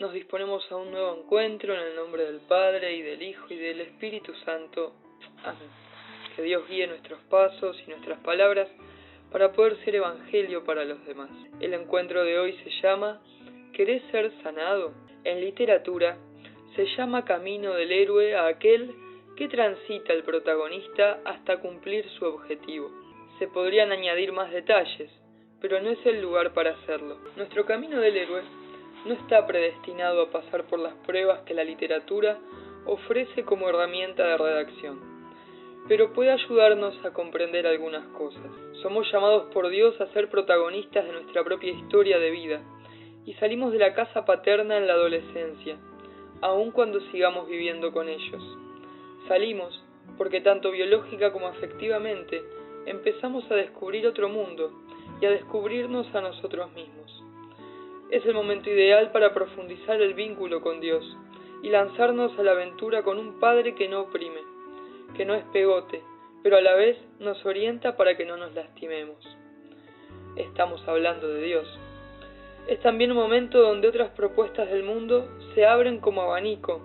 Nos disponemos a un nuevo encuentro en el nombre del Padre, y del Hijo, y del Espíritu Santo. Amén. Que Dios guíe nuestros pasos y nuestras palabras para poder ser evangelio para los demás. El encuentro de hoy se llama ¿Querés ser sanado? En literatura se llama camino del héroe a aquel que transita el protagonista hasta cumplir su objetivo. Se podrían añadir más detalles, pero no es el lugar para hacerlo. Nuestro camino del héroe no está predestinado a pasar por las pruebas que la literatura ofrece como herramienta de redacción, pero puede ayudarnos a comprender algunas cosas. Somos llamados por Dios a ser protagonistas de nuestra propia historia de vida, y salimos de la casa paterna en la adolescencia, aun cuando sigamos viviendo con ellos. Salimos porque tanto biológica como afectivamente empezamos a descubrir otro mundo y a descubrirnos a nosotros mismos. Es el momento ideal para profundizar el vínculo con Dios y lanzarnos a la aventura con un Padre que no oprime, que no es pegote, pero a la vez nos orienta para que no nos lastimemos. Estamos hablando de Dios. Es también un momento donde otras propuestas del mundo se abren como abanico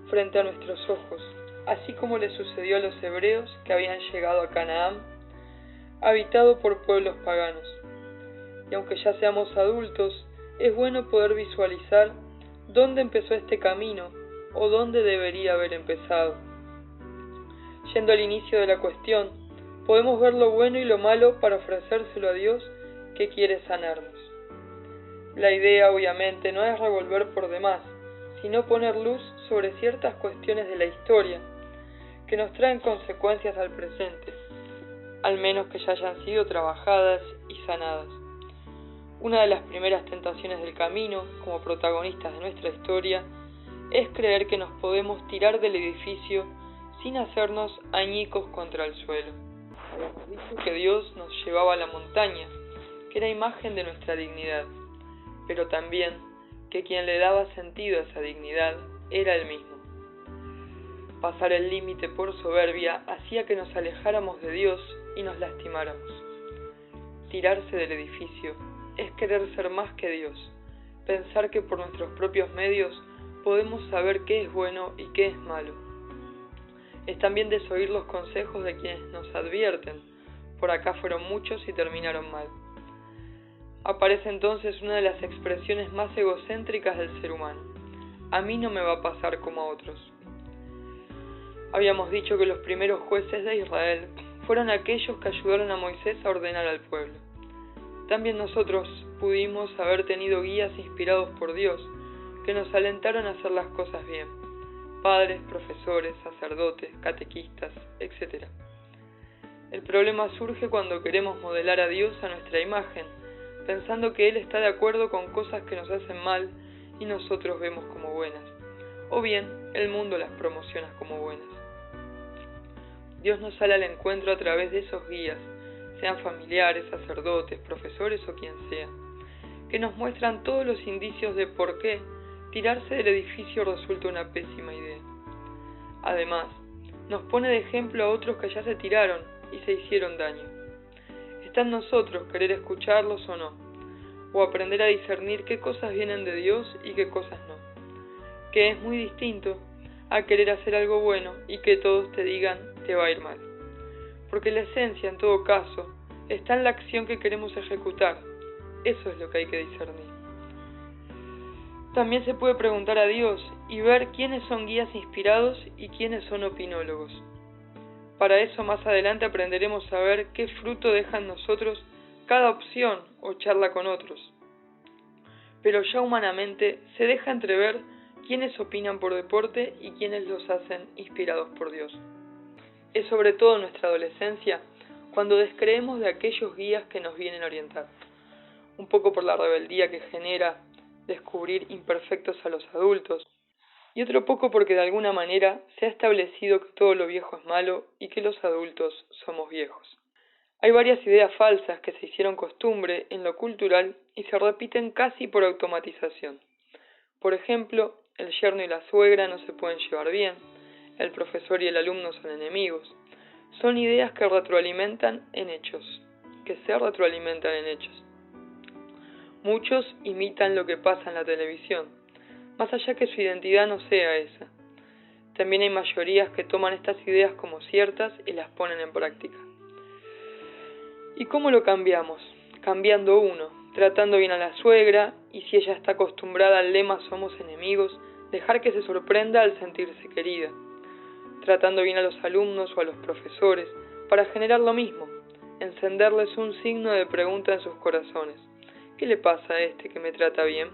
frente a nuestros ojos, así como le sucedió a los hebreos que habían llegado a Canaán, habitado por pueblos paganos. Y aunque ya seamos adultos, es bueno poder visualizar dónde empezó este camino o dónde debería haber empezado. Yendo al inicio de la cuestión, podemos ver lo bueno y lo malo para ofrecérselo a Dios que quiere sanarnos. La idea, obviamente, no es revolver por demás, sino poner luz sobre ciertas cuestiones de la historia que nos traen consecuencias al presente, al menos que ya hayan sido trabajadas y sanadas. Una de las primeras tentaciones del camino, como protagonistas de nuestra historia, es creer que nos podemos tirar del edificio sin hacernos añicos contra el suelo. Habíamos dicho que Dios nos llevaba a la montaña, que era imagen de nuestra dignidad, pero también que quien le daba sentido a esa dignidad era Él mismo. Pasar el límite por soberbia hacía que nos alejáramos de Dios y nos lastimáramos. Tirarse del edificio es querer ser más que Dios, pensar que por nuestros propios medios podemos saber qué es bueno y qué es malo. Es también desoír los consejos de quienes nos advierten, por acá fueron muchos y terminaron mal. Aparece entonces una de las expresiones más egocéntricas del ser humano: a mí no me va a pasar como a otros. Habíamos dicho que los primeros jueces de Israel fueron aquellos que ayudaron a Moisés a ordenar al pueblo. También nosotros pudimos haber tenido guías inspirados por Dios que nos alentaron a hacer las cosas bien: padres, profesores, sacerdotes, catequistas, etc. El problema surge cuando queremos modelar a Dios a nuestra imagen, pensando que Él está de acuerdo con cosas que nos hacen mal y nosotros vemos como buenas, o bien el mundo las promociona como buenas. Dios nos sale al encuentro a través de esos guías, sean familiares, sacerdotes, profesores o quien sea, que nos muestran todos los indicios de por qué tirarse del edificio resulta una pésima idea. Además, nos pone de ejemplo a otros que ya se tiraron y se hicieron daño. Está en nosotros querer escucharlos o no, o aprender a discernir qué cosas vienen de Dios y qué cosas no, que es muy distinto a querer hacer algo bueno y que todos te digan te va a ir mal, porque la esencia en todo caso está en la acción que queremos ejecutar. Eso es lo que hay que discernir. También se puede preguntar a Dios y ver quiénes son guías inspirados y quiénes son opinólogos. Para eso más adelante aprenderemos a ver qué fruto deja en nosotros cada opción o charla con otros. Pero ya humanamente se deja entrever quiénes opinan por deporte y quiénes los hacen inspirados por Dios. Es sobre todo en nuestra adolescencia cuando descreemos de aquellos guías que nos vienen a orientar. Un poco por la rebeldía que genera descubrir imperfectos a los adultos, y otro poco porque de alguna manera se ha establecido que todo lo viejo es malo y que los adultos somos viejos. Hay varias ideas falsas que se hicieron costumbre en lo cultural y se repiten casi por automatización. Por ejemplo, el yerno y la suegra no se pueden llevar bien, el profesor y el alumno son enemigos. Son ideas que retroalimentan en hechos, que se retroalimentan en hechos. Muchos imitan lo que pasa en la televisión. más allá que su identidad no sea esa. También hay mayorías que toman estas ideas como ciertas y las ponen en práctica. ¿Y cómo lo cambiamos? Cambiando uno, tratando bien a la suegra, y si ella está acostumbrada al lema somos enemigos, dejar que se sorprenda al sentirse querida. Tratando bien a los alumnos o a los profesores, para generar lo mismo, encenderles un signo de pregunta en sus corazones. ¿Qué le pasa a este que me trata bien?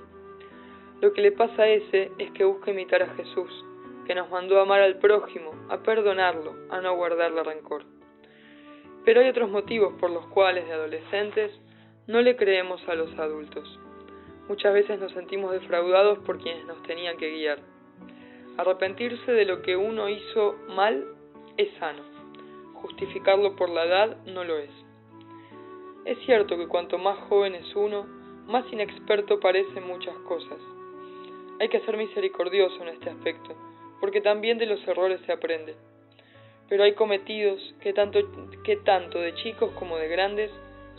Lo que le pasa a ese es que busca imitar a Jesús, que nos mandó a amar al prójimo, a perdonarlo, a no guardarle rencor. Pero hay otros motivos por los cuales de adolescentes no le creemos a los adultos. Muchas veces nos sentimos defraudados por quienes nos tenían que guiar. Arrepentirse de lo que uno hizo mal es sano. Justificarlo por la edad no lo es. Es cierto que cuanto más joven es uno, más inexperto parece en muchas cosas. Hay que ser misericordioso en este aspecto, porque también de los errores se aprende. Pero hay cometidos que tanto de chicos como de grandes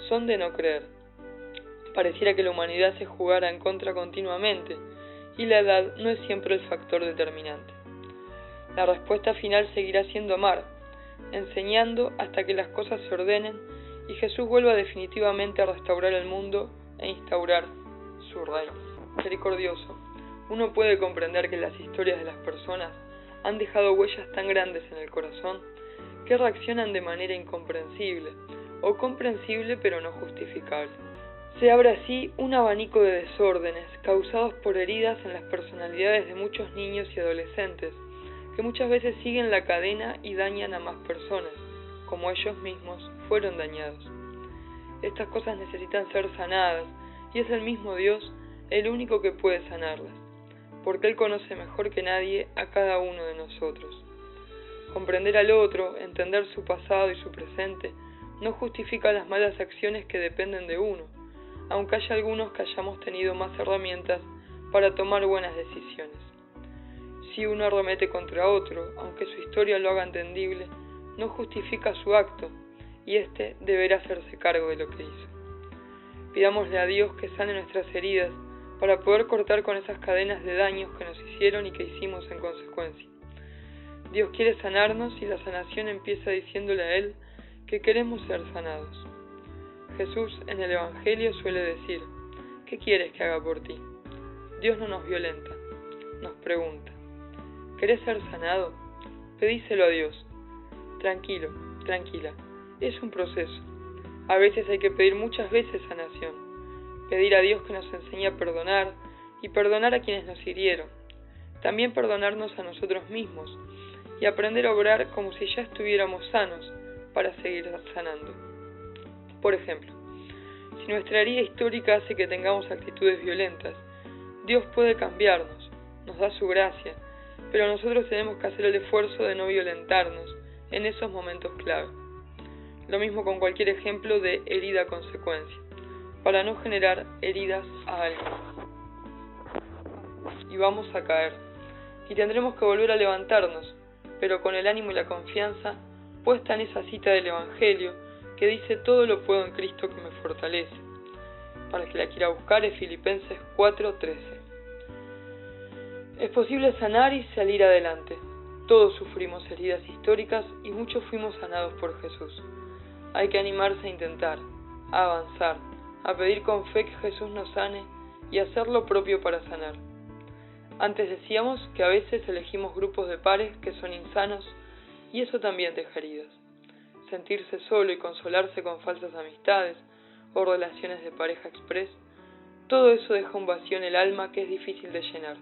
son de no creer. Pareciera que la humanidad se jugara en contra continuamente, y la edad no es siempre el factor determinante. La respuesta final seguirá siendo amar, enseñando hasta que las cosas se ordenen y Jesús vuelva definitivamente a restaurar el mundo e instaurar su reino. Misericordioso, uno puede comprender que las historias de las personas han dejado huellas tan grandes en el corazón que reaccionan de manera incomprensible, o comprensible pero no justificable. Se abre así un abanico de desórdenes causados por heridas en las personalidades de muchos niños y adolescentes, que muchas veces siguen la cadena y dañan a más personas, como ellos mismos fueron dañados. Estas cosas necesitan ser sanadas, y es el mismo Dios el único que puede sanarlas, porque Él conoce mejor que nadie a cada uno de nosotros. Comprender al otro, entender su pasado y su presente, no justifica las malas acciones que dependen de uno, aunque haya algunos que hayamos tenido más herramientas para tomar buenas decisiones. Si uno arremete contra otro, aunque su historia lo haga entendible, no justifica su acto, y éste deberá hacerse cargo de lo que hizo. Pidámosle a Dios que sane nuestras heridas para poder cortar con esas cadenas de daños que nos hicieron y que hicimos en consecuencia. Dios quiere sanarnos y la sanación empieza diciéndole a Él que queremos ser sanados. Jesús en el Evangelio suele decir, ¿qué quieres que haga por ti? Dios no nos violenta, nos pregunta, ¿querés ser sanado? Pedíselo a Dios. Tranquilo, tranquila, es un proceso. A veces hay que pedir muchas veces sanación, pedir a Dios que nos enseñe a perdonar y perdonar a quienes nos hirieron, también perdonarnos a nosotros mismos y aprender a obrar como si ya estuviéramos sanos para seguir sanando. Por ejemplo, si nuestra herida histórica hace que tengamos actitudes violentas, Dios puede cambiarnos, nos da su gracia, pero nosotros tenemos que hacer el esfuerzo de no violentarnos en esos momentos clave. Lo mismo con cualquier ejemplo de herida-consecuencia, para no generar heridas a alguien. Y vamos a caer, y tendremos que volver a levantarnos, pero con el ánimo y la confianza puesta en esa cita del Evangelio que dice todo lo puedo en Cristo que me fortalece. Para el que la quiera buscar es Filipenses 4:13. Es posible sanar y salir adelante. Todos sufrimos heridas históricas y muchos fuimos sanados por Jesús. Hay que animarse a intentar, a avanzar, a pedir con fe que Jesús nos sane y hacer lo propio para sanar. Antes decíamos que a veces elegimos grupos de pares que son insanos y eso también deja heridas. Sentirse solo y consolarse con falsas amistades o relaciones de pareja express, todo eso deja un vacío en el alma que es difícil de llenar.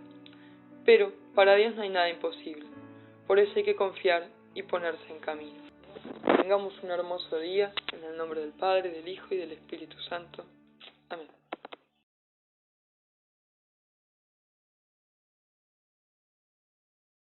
Pero para Dios no hay nada imposible, por eso hay que confiar y ponerse en camino. Tengamos un hermoso día, en el nombre del Padre, del Hijo y del Espíritu Santo. Amén.